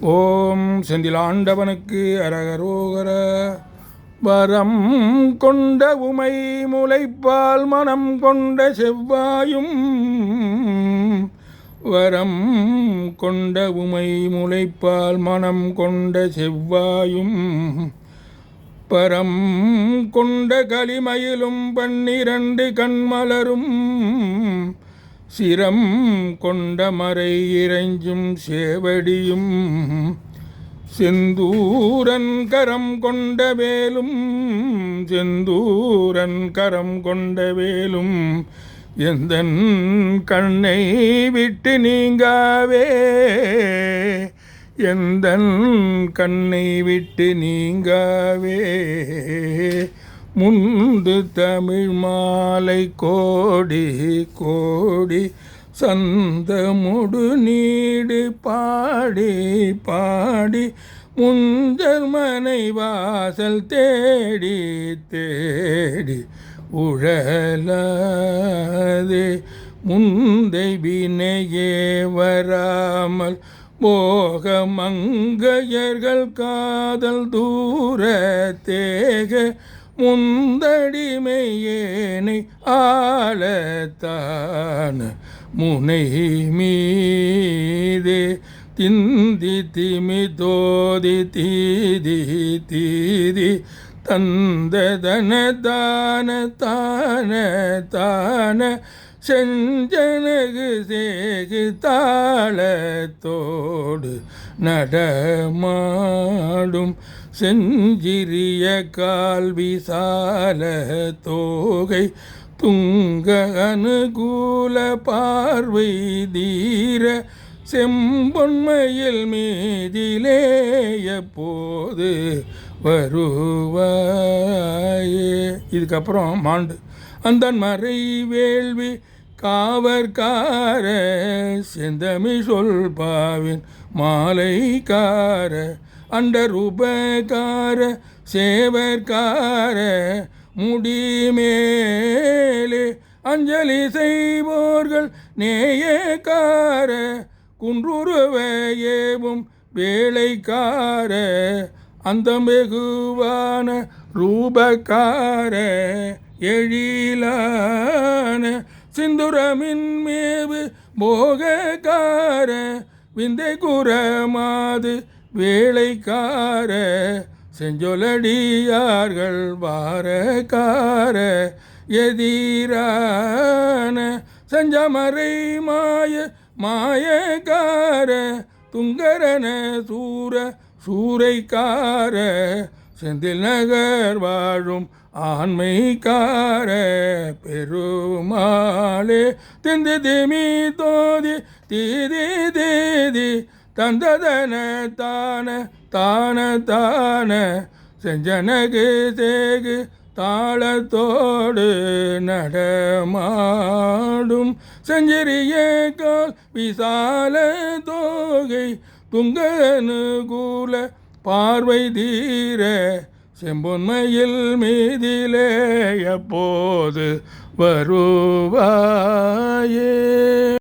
ஓம் செந்திலாண்டவனுக்கு அரகரோகர. வரம் கொண்ட உமை முளைப்பால் மனம் கொண்ட செவ்வாயும், வரம் கொண்ட உமை முளைப்பால் மனம் கொண்ட செவ்வாயும், பரம் கொண்ட கலிமயிலும் 12 கண்மலரும், சிரம் கொண்ட மறை இறைஞ்சும் சேவடியும், செந்தூரன் கரம் கொண்ட வேலும், செந்தூரன் கரம் கொண்ட வேலும், எந்தன் கண்ணை விட்டு நீங்காவே, எந்தன் கண்ணை விட்டு நீங்காவே. முந்து தமிழ் மாலை கோடி கோடி சந்தமுடு நீடு பாடி பாடி, முஞ்சல் மனை வாசல் தேடி தேடி உழலாதே. முந்தை வினையே வராமல் போக மங்கையர்கள் காதல் தூர தேக, முந்தடிமையேனை ஆளத்தான முனை மீதே, திந்தி திமி தோதி தீதி தீதி தந்ததன தான தான தான, செஞ்சனகு சேகு தாளத்தோடு நடமாடும், செஞ்சிறிய கால் விசால தோகை துங்க அனுகூல பார்வை தீர, செம்பொன்மையில் மீதிலே எப்போது வருவாயே. இதுக்கப்புறம் மாண்டு. அந்தன் மறை வேள்வி காவற்கார, செந்தமி சொல் பாவின் மாலைக்கார, அண்டரூபகார சேவற்கார, முடிமேலே அஞ்சலி செய்வோர்கள் நேயக்கார, குன்றுருவ ஏவும் வேளைக்கார, அந்த வெகுவான ரூபக்கார, எழிலான சிந்துரமின் மேவு போகக்கார, விந்தை குரமாது வேளைக்கார, செஞ்சொலடியார்கள் வாரக்கார, எதிரான செஞ்சமறை மாய மாயக்கார, துங்கரன சூர சூரைக்கார, செந்தில் நகர் வாழும் ஆண்மைக்கார, பெருமாளே திந்து திமி தோதி தீதி தீதி தந்ததன தான தான தான, செஞ்சனகு சேகு தாளத்தோடு நடமாடும், செஞ்சிறிய கால் விசால தோகை துங்க அனுகூல பார்வை தீர, செம்பொன்மையில் மீதிலே எப்போது வருவாயே.